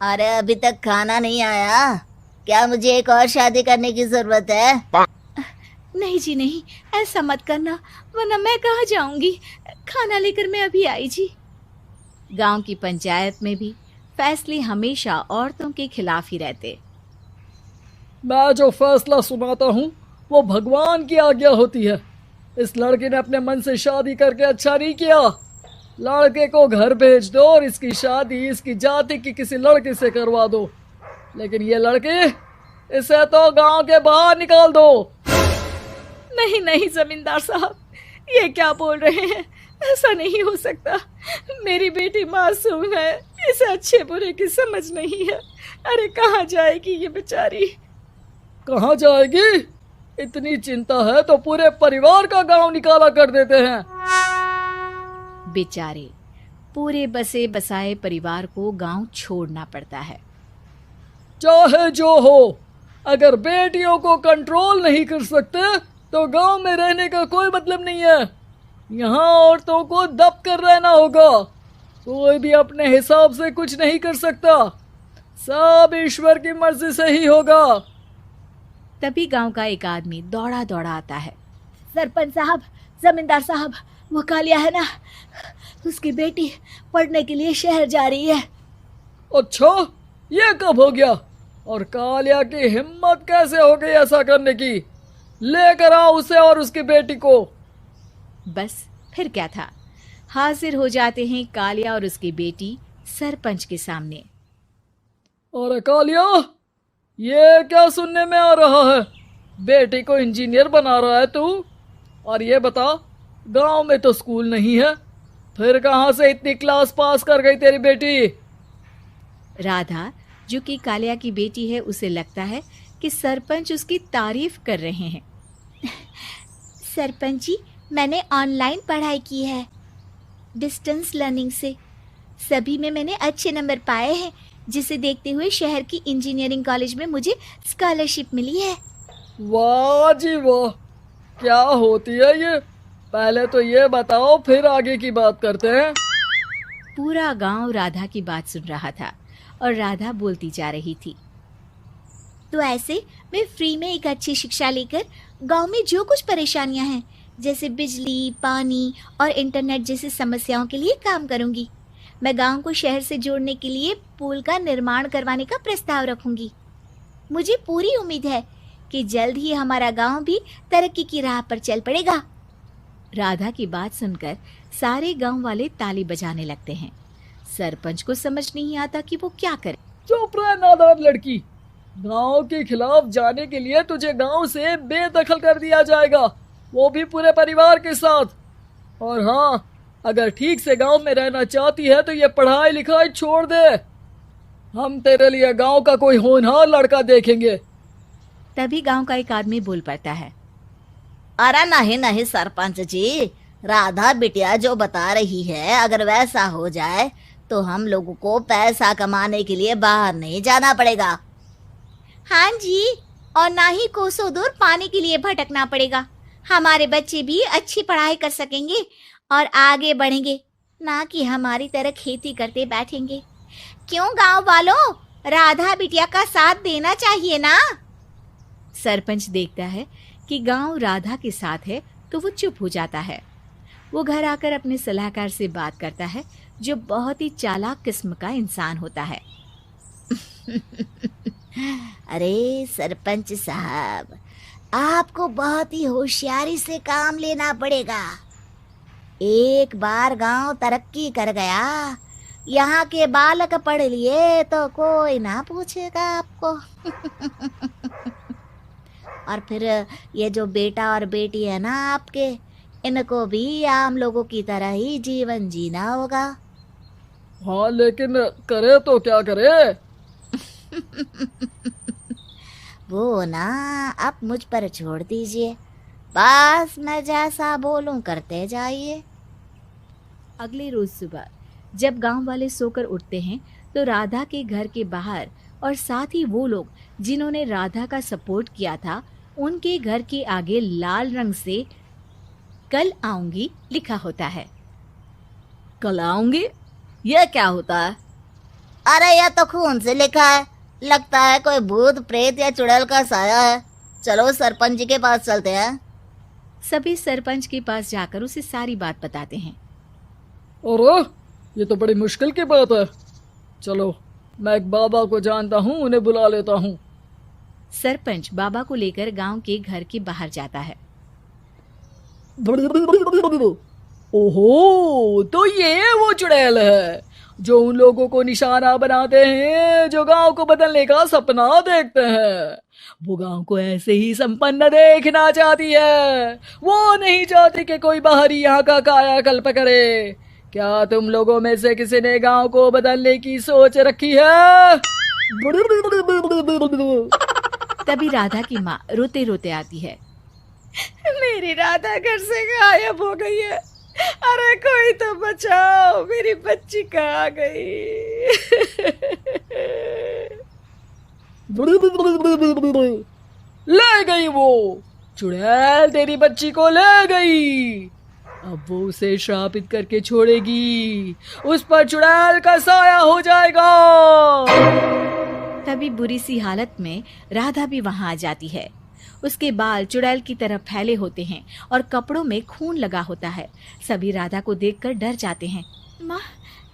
अरे अभी तक खाना नहीं आया। क्या मुझे एक और शादी करने की जरूरत है? नहीं जी नहीं, ऐसा मत करना, वरना मैं कहाँ जाऊंगी। खाना लेकर मैं अभी आई जी। गांव की पंचायत में भी फैसले हमेशा औरतों के खिलाफ ही रहते। मैं जो फैसला सुनाता हूँ वो भगवान की आज्ञा होती है। इस लड़के ने अपने मन से शादी करके अच्छा नहीं किया। लड़के को घर भेज दो और इसकी शादी इसकी जाति की किसी लड़के से करवा दो। लेकिन ये लड़की, इसे तो गांव के बाहर निकाल दो। नहीं नहीं जमींदार साहब, ये क्या बोल रहे हैं? ऐसा नहीं हो सकता। मेरी बेटी मासूम है, इसे अच्छे बुरे की समझ नहीं है। अरे कहाँ जाएगी ये बेचारी? कहाँ जाएगी? इतनी चिंता है तो पूरे परिवार का गांव निकाला कर देते हैं। बेचारे पूरे बसे बसाए परिवार को गांव छोड़ना पड़ता है। चाहे जो हो, अगर बेटियों को कंट्रोल नहीं कर सकते तो गांव में रहने का कोई मतलब नहीं है। यहाँ औरतों को दब कर रहना होगा। कोई भी अपने हिसाब से कुछ नहीं कर सकता, सब ईश्वर की मर्जी से ही होगा। तभी गांव का एक आदमी दौड़ा दौड़ा आता है। सरपंच साहब, जमींदार साहब, वो कालिया है ना, उसकी बेटी पढ़ने के लिए शहर जा रही है। अच्छा, ये कब हो गया? और कालिया की हिम्मत कैसे हो गई ऐसा करने की? लेकर आओ उसे और उसकी बेटी को। बस फिर क्या था, हाजिर हो जाते हैं कालिया और उसकी बेटी सरपंच के सामने। अरे कालिया, ये क्या सुनने में आ रहा है? बेटी को इंजीनियर बना रहा है तू? और ये बता, गांव में तो स्कूल नहीं है, फिर कहां से इतनी क्लास पास कर गई तेरी बेटी? राधा, जो कि कालिया की बेटी है, उसे लगता है कि सरपंच उसकी तारीफ कर रहे हैं। सरपंच जी, मैंने ऑनलाइन पढ़ाई की है, डिस्टेंस लर्निंग से। सभी में मैंने अच्छे नंबर पाए हैं, जिसे देखते हुए शहर की इंजीनियरिंग कॉलेज में मुझे स्कॉलरशिप मिली है। वाह जी वाह, क्या होती है ये? पहले तो ये बताओ, फिर आगे की बात करते हैं। पूरा गांव राधा की बात सुन रहा था और राधा बोलती जा रही थी। तो ऐसे मैं फ्री में एक अच्छी शिक्षा लेकर गांव में जो कुछ परेशानियां हैं, जैसे बिजली, पानी और इंटरनेट जैसी समस्याओं के लिए काम करूंगी। मैं गांव को शहर से जोड़ने के लिए पुल का निर्माण करवाने का प्रस्ताव रखूंगी। मुझे पूरी उम्मीद है कि जल्द ही हमारा गांव भी तरक्की की राह पर चल पड़ेगा। राधा की बात सुनकर सारे गांव वाले ताली बजाने लगते हैं। सरपंच को समझ नहीं आता कि वो क्या करे। चुप रह नादान लड़की, गांव के खिलाफ जाने के लिए तुझे गांव से बेदखल कर दिया जाएगा, वो भी पूरे परिवार के साथ। और हाँ, अगर ठीक से गांव में रहना चाहती है तो ये पढ़ाई लिखाई छोड़ दे। हम तेरे लिए गांव का कोई होनहार लड़का देखेंगे। तभी गांव का एक आदमी बोल पड़ता है। अरे नहीं नहीं सरपंच जी, राधा बिटिया जो बता रही है, अगर वैसा हो जाए तो हम लोगों को पैसा कमाने के लिए बाहर नहीं जाना पड़ेगा। हाँ जी, और ना ही कोसों दूर पानी के लिए भटकना पड़ेगा। हमारे बच्चे भी अच्छी पढ़ाई कर सकेंगे और आगे बढ़ेंगे, ना कि हमारी तरह खेती करते बैठेंगे। क्यों गांव वालों, राधा बिटिया का साथ देना चाहिए ना। सरपंच देखता है कि गांव राधा के साथ है तो वो चुप हो जाता है। वो घर आकर अपने सलाहकार से बात करता है, जो बहुत ही चालाक किस्म का इंसान होता है। अरे सरपंच साहब, आपको बहुत ही होशियारी से काम लेना पड़ेगा। एक बार गांव तरक्की कर गया, यहाँ के बालक पढ़ लिए तो कोई ना पूछेगा आपको। और फिर ये जो बेटा और बेटी है ना आपके, इनको भी आम लोगों की तरह ही जीवन जीना होगा। हाँ, लेकिन करे तो क्या करे? वो ना आप मुझ पर छोड़ दीजिए, बस मैं जैसा बोलूं करते जाइए। अगले रोज सुबह जब गांव वाले सोकर उठते हैं तो राधा के घर के बाहर और साथ ही वो लोग जिन्होंने राधा का सपोर्ट किया था, उनके घर के आगे लाल रंग से कल आऊंगी लिखा होता है। कल आऊंगी? यह क्या होता है? अरे यह तो खून से लिखा है, लगता है कोई भूत प्रेत या चुड़ैल का साया है। चलो सरपंच जी के पास चलते हैं। सभी सरपंच के पास जाकर उसे सारी बात बताते हैं। अरे ये तो बड़ी मुश्किल की बात है। चलो मैं एक बाबा को जानता हूँ, उन्हें बुला लेता हूँ। सरपंच बाबा को लेकर गांव के घर के बाहर जाता है। ओहो, तो ये वो चुड़ैल है जो उन लोगों को निशाना बनाते हैं जो गांव को बदलने का सपना देखते हैं। वो गांव को ऐसे ही संपन्न देखना चाहती है, वो नहीं चाहती कि कोई बाहरी यहाँ का कायाकल्प करे। क्या तुम लोगों में से किसी ने गांव को बदलने की सोच रखी है? तभी राधा की माँ रोते रोते आती है। मेरी राधा घर से गायब हो गई है। अरे कोई तो बचाओ, मेरी बच्ची कहाँ गई? ले गई वो चुड़ैल, तेरी बच्ची को ले गई। अब वो उसे श्रापित करके छोड़ेगी, उस पर चुड़ैल का साया हो जाएगा। तभी बुरी सी हालत में राधा भी वहां आ जाती है। उसके बाल चुड़ैल की तरह फैले होते हैं और कपड़ों में खून लगा होता है। सभी राधा को देखकर डर जाते हैं। माँ,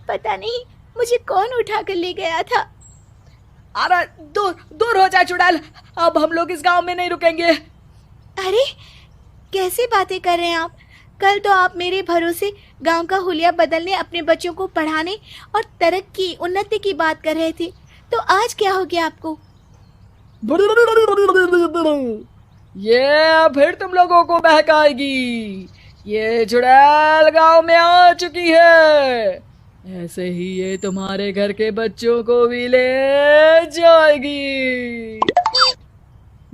पता नहीं मुझे कौन उठा कर ले गया था। अरे दूर दूर हो जा चुड़ैल, अब हम लोग इस गांव में नहीं रुकेंगे। अरे कैसी बातें कर रहे हैं आप? कल तो आप मेरे भरोसे गांव का हुलिया बदलने, अपने बच्चों को पढ़ाने और तरक्की उन्नति की बात कर रहे थे, तो आज क्या हो गया आपको? ये फिर तुम लोगों को बहकाएगी। ये चुड़ैल गांव में आ चुकी है, ऐसे ही ये तुम्हारे घर के बच्चों को भी ले जाएगी।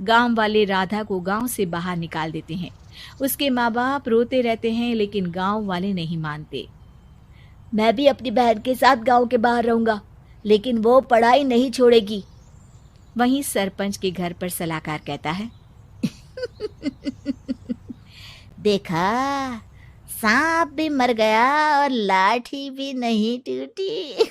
गांव वाले राधा को गांव से बाहर निकाल देते हैं। उसके माँ बाप रोते रहते हैं, लेकिन गांव वाले नहीं मानते। मैं भी अपनी बहन के साथ गांव के बाहर रहूंगा, लेकिन वो पढ़ाई नहीं छोड़ेगी। वहीं सरपंच के घर पर सलाहकार कहता है। देखा, सांप भी मर गया और लाठी भी नहीं टूटी।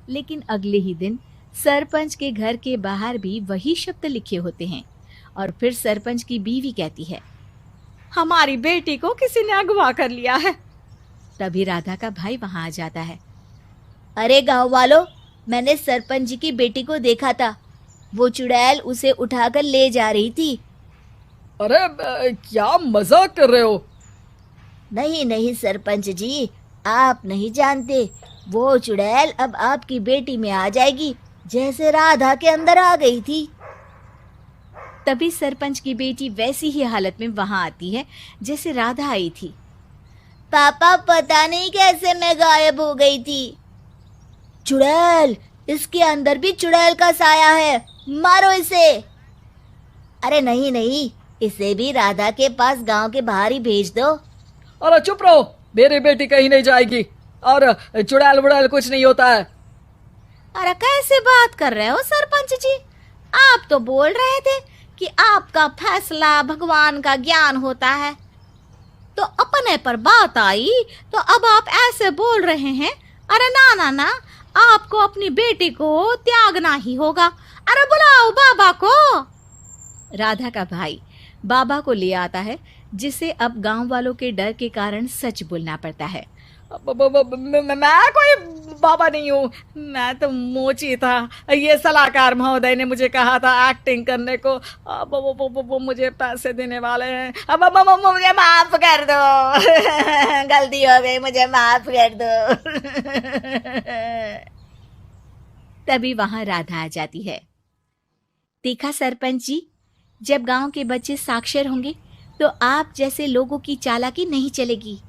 लेकिन अगले ही दिन सरपंच के घर के बाहर भी वही शब्द लिखे होते हैं। और फिर सरपंच की बीवी कहती है, हमारी बेटी को किसी ने अगवा कर लिया है। तभी राधा का भाई वहां आ जाता है। अरे गांव वालों, मैंने सरपंच जी की बेटी को देखा था। वो चुड़ैल उसे उठाकर ले जा रही थी। अरे क्या मजाक कर रहे हो? नहीं नहीं सरपंच जी, आप नहीं जानते। वो चुड़ैल अब आपकी बेटी में आ जाएगी, जैसे राधा के अंदर आ गई थी। तभी सरपंच की बेटी वैसी ही हालत में वहां आती है जैसे राधा आई थी। पापा, पता नहीं कैसे मैं गायब हो गई थी। चुड़ैल, इसके अंदर भी चुड़ैल का साया है, मारो इसे। अरे नहीं नहीं, इसे भी राधा के पास गांव के बाहर ही भेज दो। अरे चुप रहो, मेरी बेटी कहीं नहीं जाएगी और चुड़ैल बुड़ैल कुछ नहीं होता है। अरे कैसे बात कर रहे हो सरपंच जी? आप तो बोल रहे थे कि आपका फैसला भगवान का ज्ञान होता है, तो अपने पर बात आई तो अब आप ऐसे बोल रहे हैं। अरे ना ना ना, आपको अपनी बेटी को त्यागना ही होगा। अरे बुलाओ बाबा को। राधा का भाई बाबा को ले आता है, जिसे अब गांव वालों के डर के कारण सच बोलना पड़ता है। मैं कोई बाबा नहीं हूँ, मैं तो मोची था। ये सलाहकार महोदय ने मुझे कहा था एक्टिंग करने को। अब वो मुझे पैसे देने वाले हैं। अब मुझे माफ कर दो। गलती हो गई, मुझे माफ कर दो। तभी वहां राधा आ जाती है। देखा सरपंच जी, जब गांव के बच्चे साक्षर होंगे तो आप जैसे लोगों की चालाकी नहीं चलेगी।